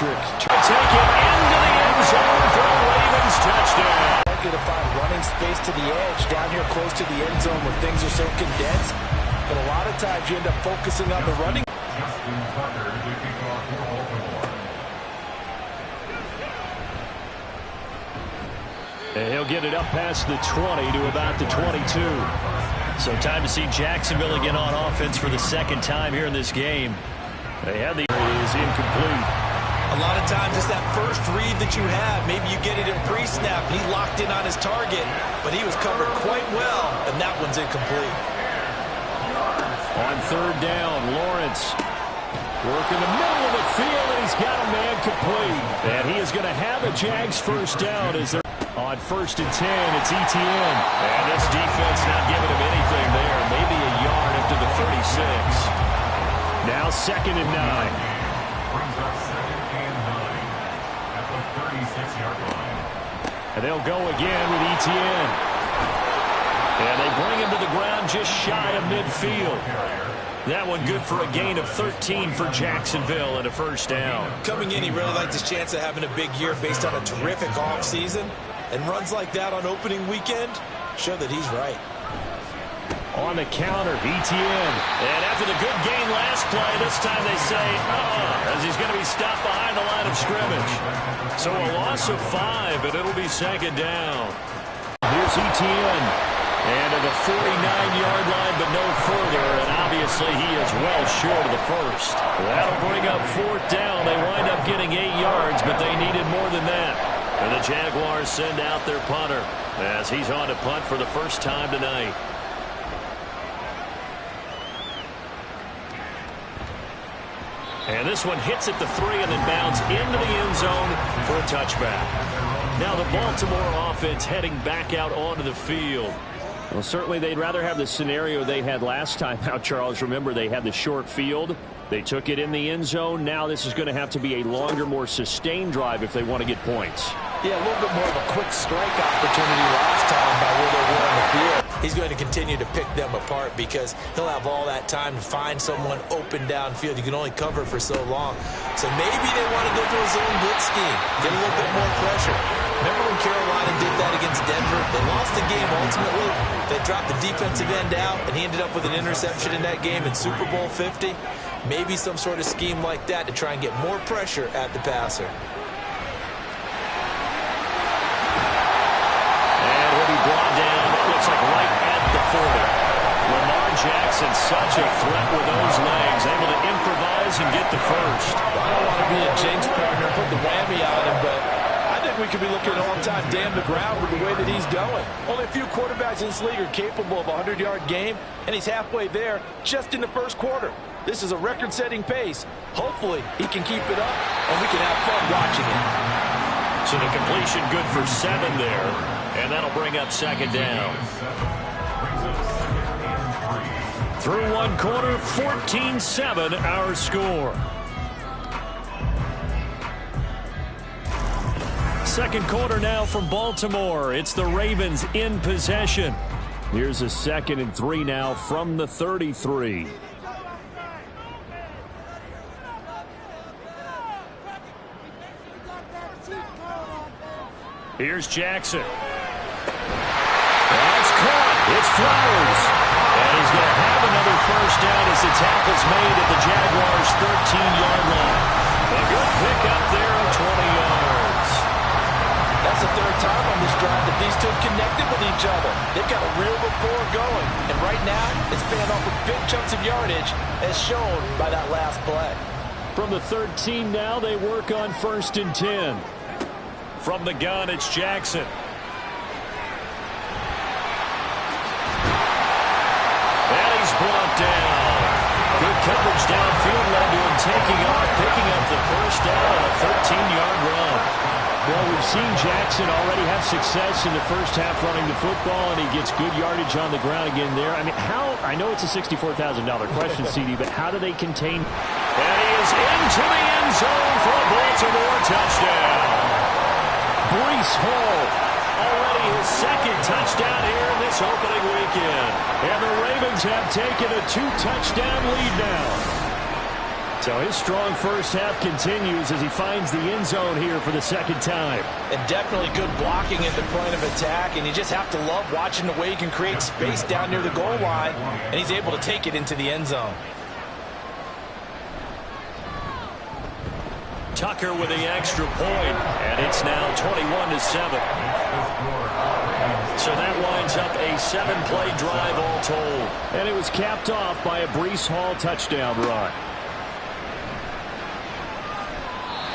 electric. Take it into the end zone for a Ravens touchdown. Likely to find running space to the edge down here close to the end zone where things are so condensed. But a lot of times you end up focusing on the running. And he'll get it up past the 20 to about the 22. So time to see Jacksonville again on offense for the second time here in this game. They had the is incomplete. A lot of times it's that first read that you have. Maybe you get it in pre-snap. He locked in on his target, but he was covered quite well, and that one's incomplete. On third down, Lawrence working the middle of the field, and he's got a man complete. And he is going to have a Jags first down as they're on 1st and 10. It's ETN. And this defense not giving him anything there. Maybe a yard up to the 36. Now 2nd and 9. Brings up 2nd and 9 at the 36-yard line. And they'll go again with ETN. And they bring him to the ground just shy of midfield. That one good for a gain of 13 for Jacksonville and a first down. Coming in, he really liked his chance of having a big year based on a terrific offseason. And runs like that on opening weekend show that he's right. On the counter, ETN. And after the good gain last play, this time they say, as he's going to be stopped behind the line of scrimmage. So a loss of 5, and it'll be 2nd down. Here's ETN. And to the 49-yard line, but no further. And obviously he is well short of the first. That'll bring up 4th down. They wind up getting 8 yards, but they needed more than that. And the Jaguars send out their punter as he's on to punt for the first time tonight. And this one hits at the 3 and then bounds into the end zone for a touchback. Now the Baltimore offense heading back out onto the field. Well, certainly they'd rather have the scenario they had last time out, Charles. Remember, they had the short field. They took it in the end zone. Now this is going to have to be a longer, more sustained drive if they want to get points. Yeah, a little bit more of a quick strike opportunity last time by where they were on the field. He's going to continue to pick them apart because he'll have all that time to find someone open downfield. You can only cover for so long. So maybe they want to go to a zone blitz scheme, get a little bit more pressure. Remember when Carolina did that against Denver? They lost the game ultimately. They dropped the defensive end out, and he ended up with an interception in that game in Super Bowl 50. Maybe some sort of scheme like that to try and get more pressure at the passer. And he'll be brought down, it looks like right at the 40. Lamar Jackson, such a threat with those legs, able to improvise and get the first. I don't want to be a jinx partner, put the whammy on him, but I think we could be looking at all-time damn the ground with the way that he's going. Only a few quarterbacks in this league are capable of a 100-yard game, and he's halfway there just in the first quarter. This is a record-setting pace. Hopefully, he can keep it up, and we can have fun watching it. So the completion good for 7 there, and that'll bring up 2nd down. Through one quarter, 14-7 our score. Second quarter now from Baltimore. It's the Ravens in possession. Here's a 2nd and 3 now from the 33. Here's Jackson. That's caught. It's Flowers. And he's going to have another first down as the tackle's made at the Jaguars' 13-yard line. A good pickup there of 20 yards. That's the 3rd time on this drive that these two connected with each other. They've got a real rapport going. And right now, it's paying off with big chunks of yardage as shown by that last play. From the 13 now, they work on 1st and 10. From the gun, it's Jackson. And he's brought down. Good coverage downfield led to him taking off, picking up the first down on a 13-yard run. Well, we've seen Jackson already have success in the first half running the football, and he gets good yardage on the ground again there. I mean, I know it's a $64,000 question, CD, but how do they contain? And he is into the end zone for a Baltimore touchdown. Breece Hall, already his 2nd touchdown here in this opening weekend. And the Ravens have taken a 2-touchdown lead now. So his strong first half continues as he finds the end zone here for the second time. And definitely good blocking at the point of attack, and you just have to love watching the way he can create space down near the goal line, and he's able to take it into the end zone. Tucker with the extra point, and it's now 21-7. So that winds up a 7-play drive all told. And it was capped off by a Breece Hall touchdown run.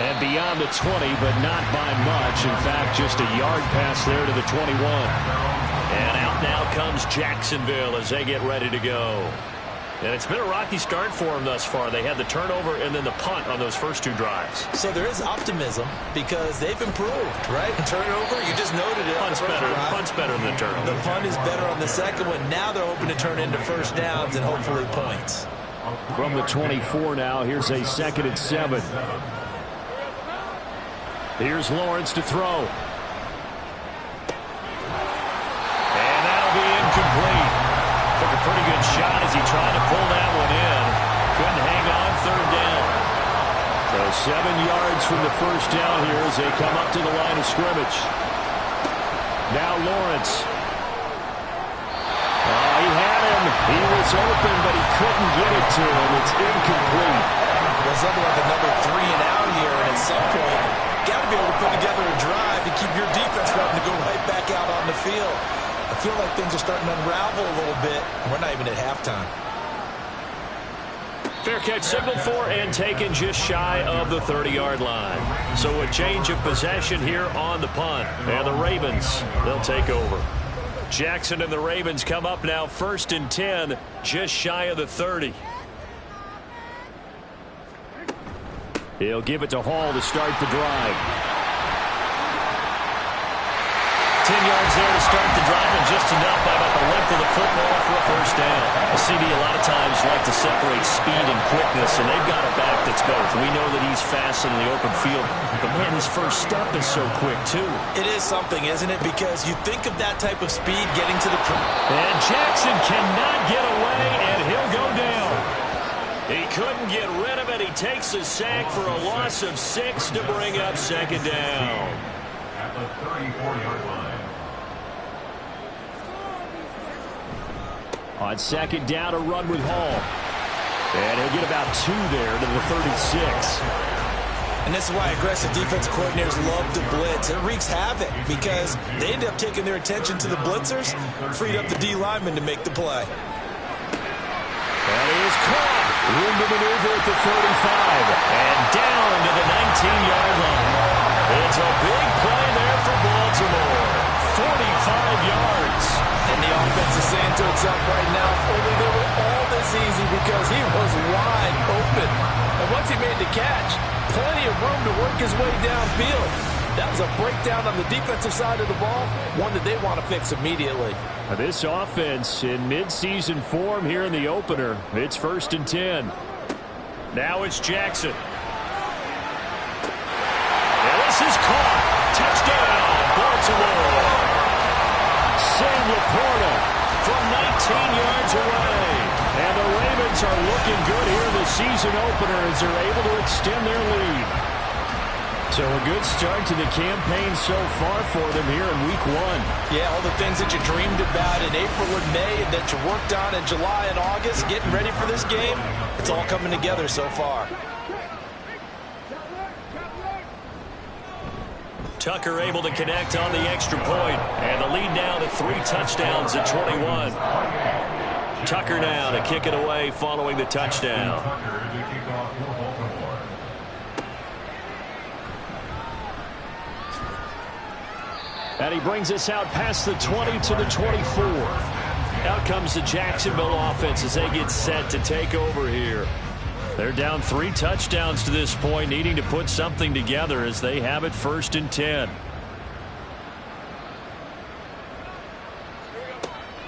And beyond the 20, but not by much. In fact, just a yard pass there to the 21. And out now comes Jacksonville as they get ready to go. And it's been a rocky start for them thus far. They had the turnover and then the punt on those first two drives. So there is optimism because they've improved, right? Turnover, you just noted it. Punt's better than the turnover. The punt is better on the second one. Now they're hoping to turn into first downs and hopefully points. From the 24 now, here's a 2nd and 7. Here's Lawrence to throw. And that'll be incomplete. Took a pretty good shot as he tried to pull that one in. Couldn't hang on, 3rd down. So 7 yards from the first down here as they come up to the line of scrimmage. Now Lawrence. He had him. He was open, but he couldn't get it to him. It's incomplete. There's something like another 3 and out here, and at some point, got to be able to put together a drive and keep your defense from having to go right back out on the field. I feel like things are starting to unravel a little bit. We're not even at halftime. Fair catch signaled for and taken just shy of the 30-yard line. So a change of possession here on the punt. And the Ravens, they'll take over. Jackson and the Ravens come up now 1st and 10, just shy of the 30. He'll give it to Hall to start the drive. 10 yards there to start the drive, and just enough by about the length of the football for a first down. A CD a lot of times like to separate speed and quickness, and they've got a back that's both. We know that he's fast in the open field, but man, his first step is so quick too. It is something, isn't it? Because you think of that type of speed getting to the... And Jackson cannot get away, and he'll go down. He couldn't get rid of it. He takes a sack for a loss of 6 to bring up 2nd down. At the 34-yard line. On 2nd down, a run with Hall. And he'll get about 2 there to the 36. And this is why aggressive defense coordinators love to blitz. It wreaks havoc because they end up taking their attention to the blitzers, freed up the D lineman to make the play. That is caught. Room to maneuver at the 35. And down to the 19-yard line. It's a big play there for Baltimore. 45 yards. And the offense is saying to itself right now, if only they were all this easy because he was wide open. And once he made the catch, plenty of room to work his way downfield. That was a breakdown on the defensive side of the ball, one that they want to fix immediately. This offense in midseason form here in the opener. It's 1st and 10. Now it's Jackson. And this is caught. Touchdown, Baltimore. Sam Laporta from 19 yards away. And the Ravens are looking good here in the season opener as they're able to extend their lead. So a good start to the campaign so far for them here in week 1. Yeah, all the things that you dreamed about in April and May and that you worked on in July and August, getting ready for this game, it's all coming together so far. Tucker able to connect on the extra point, and the lead now to 3 touchdowns at 21. Tucker now to kick it away following the touchdown. And he brings us out past the 20 to the 24. Out comes the Jacksonville offense as they get set to take over here. They're down 3 touchdowns to this point, needing to put something together as they have it 1st and 10.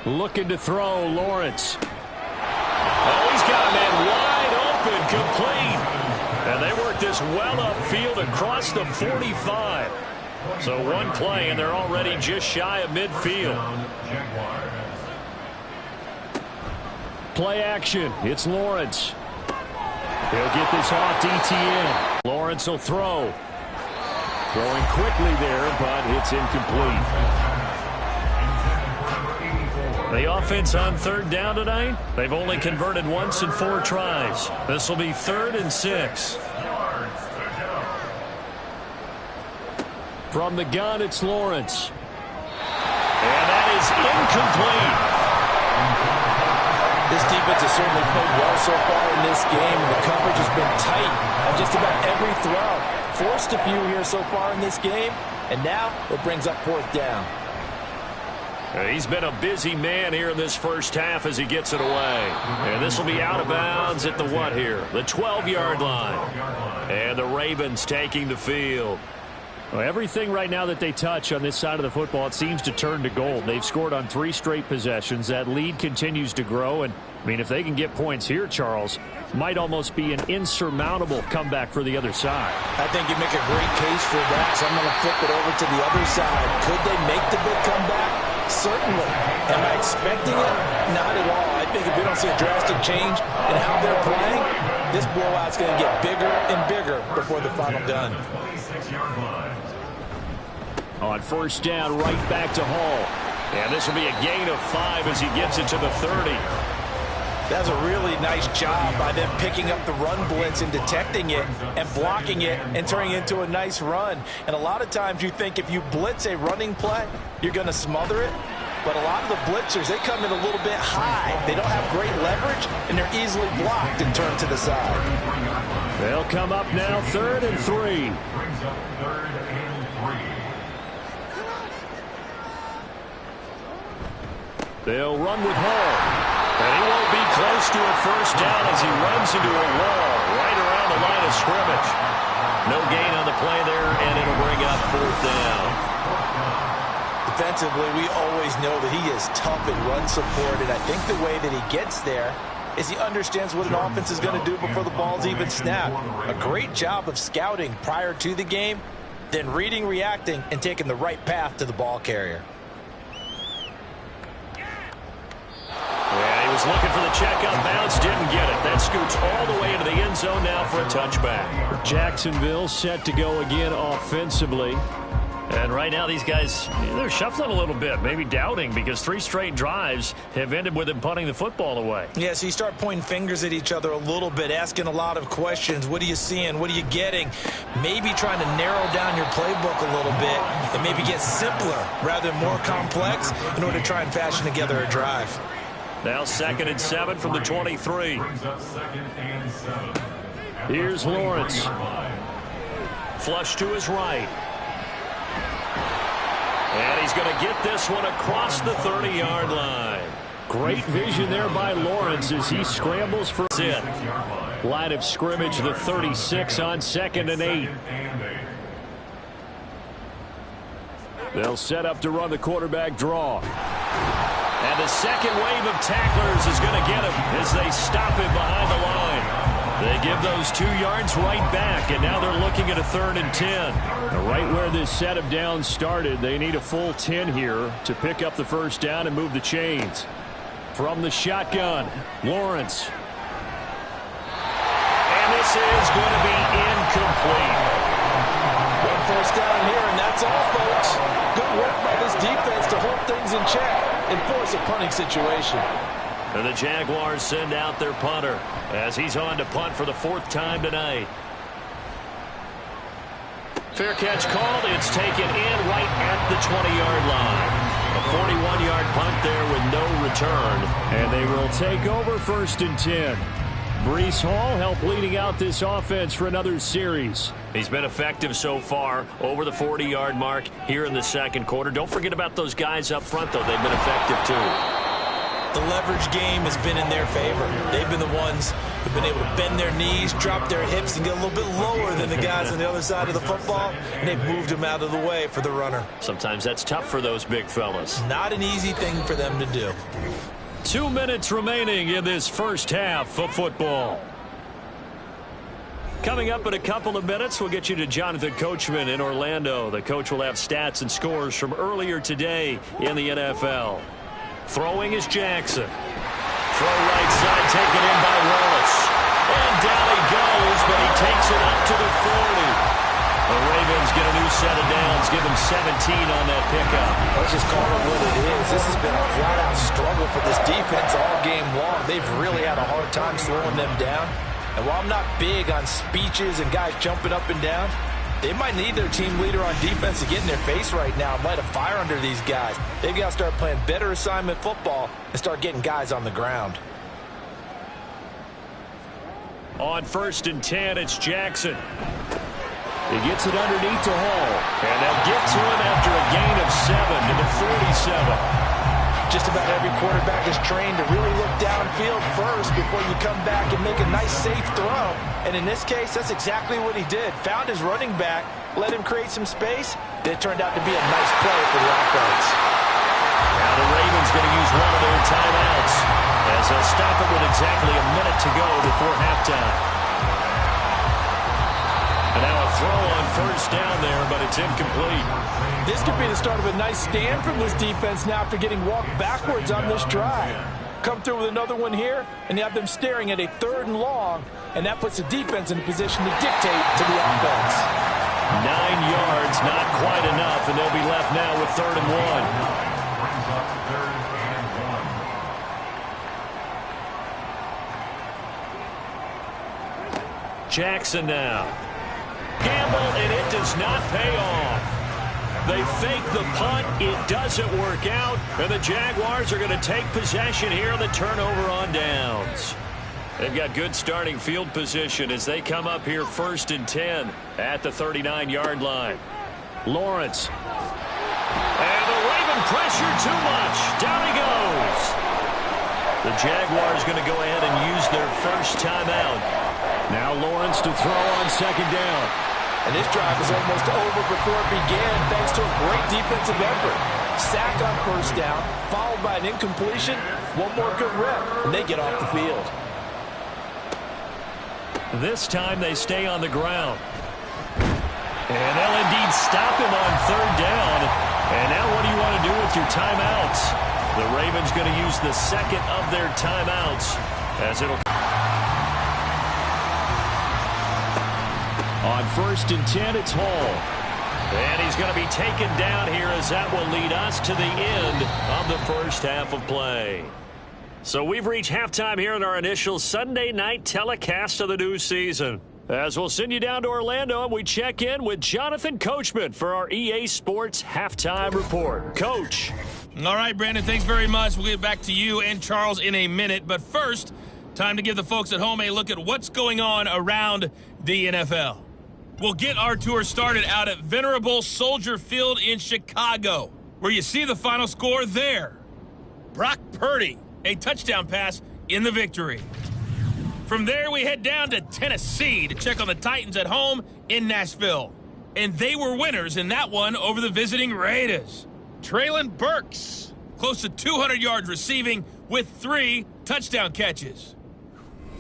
Looking to throw, Lawrence. Oh, he's got a man wide open, complete. And they work this well upfield across the 45. So one play, and they're already just shy of midfield. Play action. It's Lawrence. He'll get this off to ETN. Lawrence will throw. Throwing quickly there, but it's incomplete. The offense on third down tonight, they've only converted once in 4 tries. This will be 3rd and 6. From the gun, it's Lawrence. And that is incomplete. This defense has certainly played well so far in this game, and the coverage has been tight on just about every throw. Forced a few here so far in this game, and now it brings up 4th down. He's been a busy man here in this first half as he gets it away. And this will be out of bounds at the what here? The 12-yard line. And the Ravens taking the field. Well, everything right now that they touch on this side of the football, it seems to turn to gold. They've scored on 3 straight possessions. That lead continues to grow. And, I mean, if they can get points here, Charles, might almost be an insurmountable comeback for the other side. I think you make a great case for that, so I'm going to flip it over to the other side. Could they make the big comeback? Certainly. Am I expecting it? Not at all. I think if we don't see a drastic change in how they're playing, this blowout's going to get bigger and bigger before the final gun. On first down, right back to Hall. And this will be a gain of 5 as he gets it to the 30. That's a really nice job by them picking up the run blitz and detecting it and blocking it and turning it into a nice run. And a lot of times you think if you blitz a running play, you're going to smother it. But a lot of the blitzers, they come in a little bit high. They don't have great leverage, and they're easily blocked and turned to the side. They'll come up now 3rd and 3. They'll run with Hall. And he won't be close to a first down as he runs into a wall right around the line of scrimmage. No gain on the play there, and it'll bring up 4th down. Defensively, we always know that he is tough in run support, and I think the way that he gets there is he understands what an offense is going to do before the ball's even snapped. A great job of scouting prior to the game, then reading, reacting, and taking the right path to the ball carrier. Yeah, he was looking for the check out bounce, didn't get it. That scoots all the way into the end zone now for a touchback. Jacksonville set to go again offensively. And right now these guys, they're shuffling a little bit, maybe doubting, because 3 straight drives have ended with them punting the football away. Yeah, so you start pointing fingers at each other a little bit, asking a lot of questions. What are you seeing? What are you getting? Maybe trying to narrow down your playbook a little bit and maybe get simpler rather than more complex in order to try and fashion together a drive. Now 2nd and 7 from the 23. Here's Lawrence. Flush to his right. And he's going to get this one across the 30-yard line. Great vision there by Lawrence as he scrambles for it. Line of scrimmage, the 36 on 2nd and 8. They'll set up to run the quarterback draw. And the second wave of tacklers is going to get him as they stop him behind the line. They give those 2 yards right back, and now they're looking at a 3rd and 10. Right where this set of downs started, they need a full 10 here to pick up the first down and move the chains. From the shotgun, Lawrence. And this is going to be incomplete. One first down here, and that's all, folks. Good work by this defense to hold things in check and force a punting situation. And the Jaguars send out their punter as he's on to punt for the 4th time tonight. Fair catch called. It's taken in right at the 20-yard line. A 41-yard punt there with no return. And they will take over 1st and 10. Breece Hall helped leading out this offense for another series. He's been effective so far over the 40-yard mark here in the 2nd quarter. Don't forget about those guys up front, though. They've been effective, too. The leverage game has been in their favor. They've been the ones who've been able to bend their knees, drop their hips, and get a little bit lower than the guys on the other side of the football, and they've moved them out of the way for the runner. Sometimes that's tough for those big fellas. Not an easy thing for them to do. 2 minutes remaining in this first half of football. Coming up in a couple of minutes, we'll get you to Jonathan Coachman in Orlando. The coach will have stats and scores from earlier today in the NFL. Throwing is Jackson. Throw right side taken in by Wallace. And down he goes. but he takes it up to the 40. The Ravens get a new set of downs, give them 17 on that pickup. Let's just call it what it is. This has been a flat-out struggle for this defense all game long. They've really had a hard time slowing them down. And while I'm not big on speeches and guys jumping up and down, they might need their team leader on defense to get in their face right now and light a fire under these guys. They've got to start playing better assignment football and start getting guys on the ground. On 1st and 10, it's Jackson. He gets it underneath to Hall. And they'll get to him after a gain of 7 to the 47. Just about every quarterback is trained to really look downfield first before you come back and make a nice, safe throw. And in this case, that's exactly what he did. Found his running back, let him create some space. It turned out to be a nice play for the offense. Now the Ravens going to use one of their timeouts as they'll stop it with exactly a minute to go before halftime. And now a throw on 1st down there, but it's incomplete. This could be the start of a nice stand from this defense now after getting walked backwards on this drive. Come through with another one here, and you have them staring at a 3rd and long, and that puts the defense in a position to dictate to the offense. 9 yards, not quite enough, and they'll be left now with 3rd and 1. Brings up 3rd and 1. Jackson now. Gamble, and it does not pay off. They fake the punt. It doesn't work out. And the Jaguars are going to take possession here on the turnover on downs. They've got good starting field position as they come up here 1st and 10 at the 39-yard line. Lawrence. And the Raven pressure too much. Down he goes. The Jaguars going to go ahead and use their first timeout. Now Lawrence to throw on 2nd down. And this drive is almost over before it began thanks to a great defensive effort. Sack on 1st down, followed by an incompletion. One more good rep, and they get off the field. This time they stay on the ground. And they'll indeed stop him on 3rd down. And now what do you want to do with your timeouts? The Ravens going to use the 2nd of their timeouts as it'll... On 1st and 10, it's Hall. And he's going to be taken down here as that will lead us to the end of the first half of play. So we've reached halftime here in our initial Sunday night telecast of the new season. As we'll send you down to Orlando and we check in with Jonathan Coachman for our EA Sports Halftime Report. Coach. All right, Brandon, thanks very much. We'll get back to you and Charles in a minute. But first, time to give the folks at home a look at what's going on around the NFL. We'll get our tour started out at Venerable Soldier Field in Chicago, where you see the final score there. Brock Purdy, a touchdown pass in the victory. From there, we head down to Tennessee to check on the Titans at home in Nashville. And they were winners in that one over the visiting Raiders. Traylon Burks, close to 200 yards receiving with 3 touchdown catches.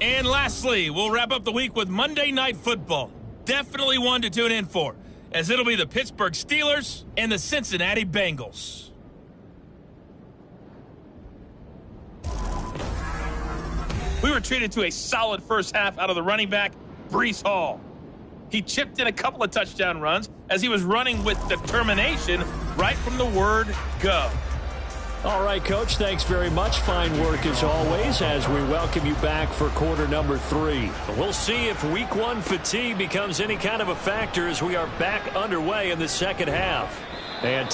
And lastly, we'll wrap up the week with Monday Night Football. Definitely one to tune in for, as it'll be the Pittsburgh Steelers and the Cincinnati Bengals. We were treated to a solid first half out of the running back, Breece Hall. He chipped in a couple of touchdown runs as he was running with determination right from the word go. All right, Coach, thanks very much. Fine work as always as we welcome you back for quarter number 3. We'll see if week 1 fatigue becomes any kind of a factor as we are back underway in the second half. And